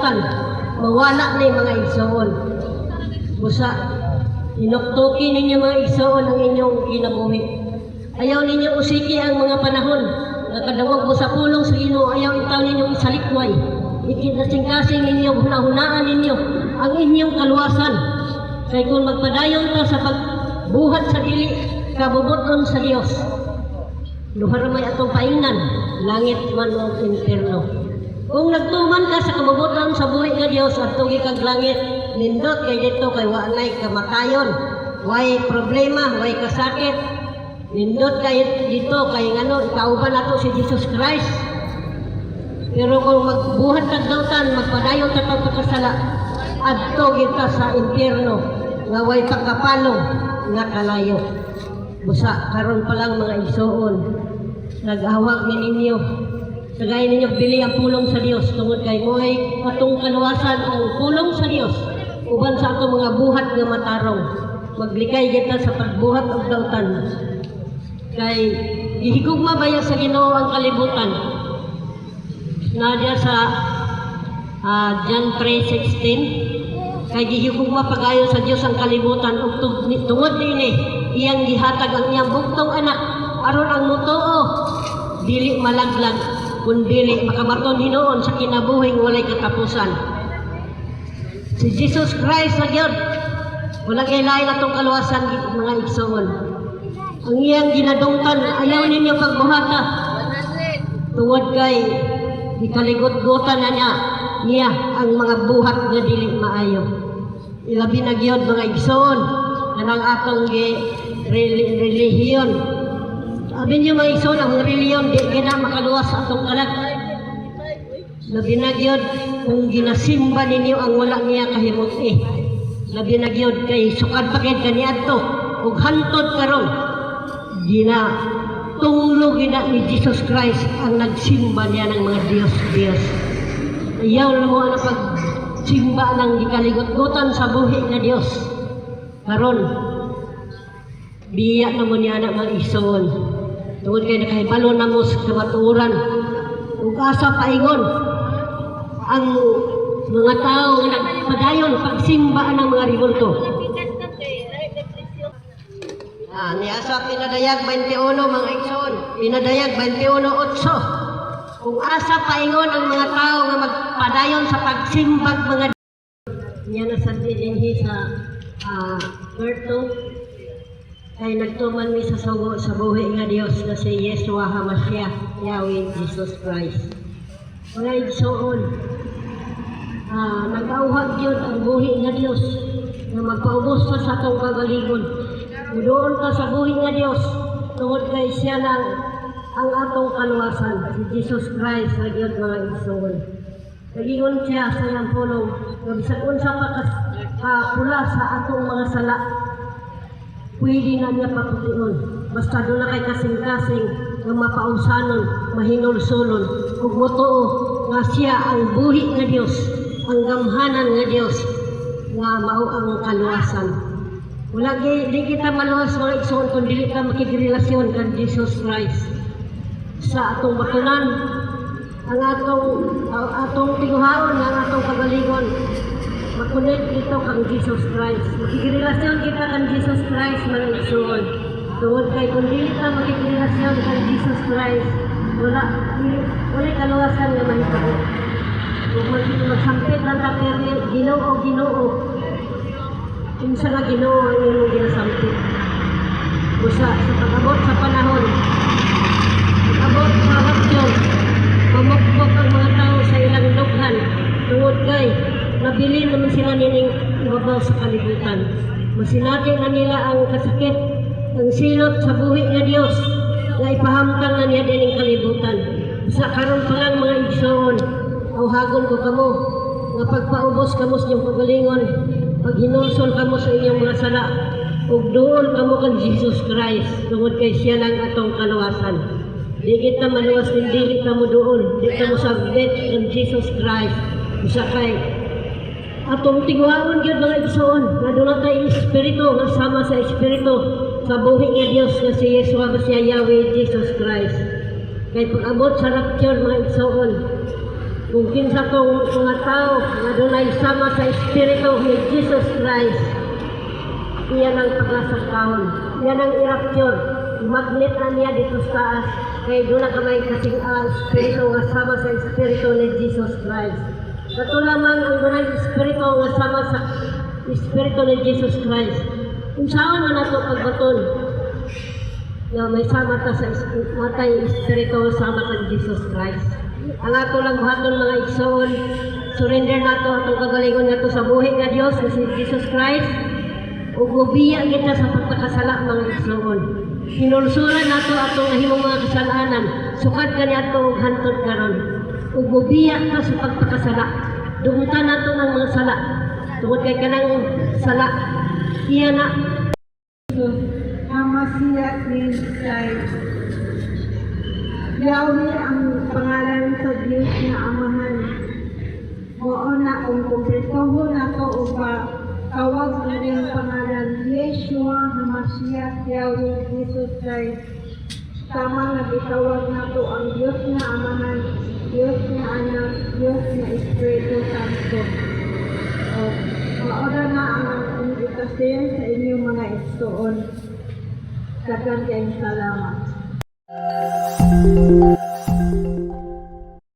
kalibutan. Mawala ni mga igsoon. Busa, inuktuki ninyo mga igsoon ang inyong kinabuhi. Ayaw ninyo usiki ang mga panahon. Nakadawag mo sa pulong sa Ginoo, ayaw itaw ninyong isalikway. Ikinasing-kasing ninyo, hunahunaan ninyo ang inyong kaluwasan. Kaya kung magpadayon ta sa pagbuhat sa dili, kabubuton sa Dios. Luhar may atong painan, langit man o impierno. Kung nagtuman ka sa kabubuton sa buhi nga Dios at tugi kag langit, nindot kay dito kay walay kamatayon, way problema, way kasakit. Nindot kay dito kay ngano ikauban nato si Jesus Christ. Pero kung magbuhat kag dautan, magpadayon ta pagkasala, adto kita sa impierno nga way pagkapalong nga kalayo. Busa karon pa lang mga igsoon, nag-awag ni ninyo, sagay ninyo bili ang pulong sa Dios tungod kay mo'y katong kaluwasan ang pulong sa Dios uban sa atong mga buhat nga matarong. Maglikay kita sa pagbuhat og dautan. Kay gihigugma baya sa Ginoo ang kalibutan. Nadya sa John 3:16, kay gihigugma pagayo sa Dios ang kalibutan ug tungod niini iyang gihatag ang iyang bugtong anak aron ang mutuo dili malaglag kun dili makabaton hinuon sa kinabuhing walay katapusan. Si Jesus Christ na gyud wala kay lain atong kaluwasan mga igsoon. Ang iyang ginadungtan ayaw ninyo pagbuhata tungod kay ikaligot-gotan na niya ang mga buhat nga dili maayo. Ilabi na gyud mga igsoon kanang atong relihiyon. Sabi niyo mga igsoon, ang relihiyon di gina makaluwas atong kalag. Labi na gyud kung ginasimba ninyo ang wala niya kahimuti. Labi na gyud kay sukad pa kay kaniadto ug hantod karon gina tunglo gina ni Jesus Christ ang nagsimba niya ng mga Diyos. Ayaw na mo na pagsimba ng gikaligot-gotan sa buhi nga Diyos. Karon, biya na mo niya na mga igsoon. Tungod kay nakahibalo na mo sa kamaturan. Ug asa paingon ang mga tao nga nagpadayon pagsimba ng mga ribulto. Niasa pinadayag 21 mga igsoon, pinadayag 21:8. Kung asa paingon ang mga tao nga magpadayon sa pagsimbag mga niya na sa dinhi sa Berto kay nagtuman mi sa sugo sa buhi nga Dios na si Yeshua HaMashiach, Yahweh Jesus Christ. Mga igsoon, nag-auhag yun ang buhi nga Dios na magpaubos pa sa atong kagalingon. Doon ka sa buhi nga Dios tungod kay siya lang ang atong kaluwasan, si Jesus Christ na gyud mga igsoon. Nagingon siya sa iyang pulong, bisag unsa pa pula sa atong mga sala, pwede na niya papution. Basta doon na kay kasing-kasing nga mapausanon, mahinulsulon, ug motoo nga siya ang buhi nga Dios, ang gamhanan nga Dios nga mao ang kaluwasan. Wala di kita maluwas mga igsoon kung dili ka makigrelasyon kan Jesus Christ. Sa atong batunan, ang atong tiguhaon, ang atong kagalingon, makulit dito kang Jesus Christ. Makigrelasyon kita kan Jesus Christ mga igsoon. Tungod kay kung dili ka makigrelasyon kan Jesus Christ, wala kaluwasan nga mahitabo. Kung magsampit lang ka pero Ginoo, kinsa nga Ginoo ang iyong ginasampit. Busa sa pag-abot sa panahon, pag-abot sa rapsyon, mamukbok ang mga tao sa ilang lughan, tungod kay nabilin naman sila nining ibabaw sa kalibutan. Masinati na nila ang kasakit, ang silot sa buhi nga Dios na ipahamtang na niya din ang kalibutan. Sa karon pa lang mga igsoon, auhagon ko kamo nga pagpaubos kamo sa inyong kagalingon, pag hinulsol kamo sa inyong mga sala, ug doon kamo kang Jesus Christ, tungod kay siya lang atong kaluwasan. Di kita maluwas din dili kamo doon, di kamo sabit ng Jesus Christ. Usa kay atong tigwaon gyud mga igsoon, nga doon tay espiritu nga sama sa espiritu sa buhi nga Dios nga si Yeshua Mashiach, Yahweh Jesus Christ. Kay pag-abot sa rapture mga igsoon, Kung kinsa tong mga tao nga dunay sama sa Espiritu ni Jesus Christ, iyan ang paglasakahon. Iyan ang i-rapture. Magnet na niya dito sa taas. Kaya doon na kamay kasing Espiritu nga sama sa Espiritu ni Jesus Christ. Kato lamang ang dunay Espiritu nga sama sa Espiritu ni Jesus Christ. Kung saan man nato pagbaton, na may sama ta sa matay Espiritu nga sama kang Jesus Christ. Ang ato lang buhaton mga igsoon, surrender nato atong kagalingon nato sa buhi nga Dios nga si Jesus Christ. Ug mubiya kita sa pagkakasala mga igsoon. Hinulsuran nato atong nahimong mga kasalanan, sukad kani ato og hantod karon. Ug mubiya ka sa pagkakasala. Dumutan nato ang mga sala. Tungod kay kanang sala, iya na Hamasiya means like Yahweh ang pangalan sa Diyos na Amahan. Oo na kung kumpletoho na to o pa tawag na rin pangalan Yeshua Hamasiya Yahweh Jesus Christ. Tama na bitawag na to ang Diyos na Amahan, Diyos na Anak, Diyos na Espiritu Santo. Maora na ang invitasyon sa inyong mga igsoon. Daghang kayong salamat.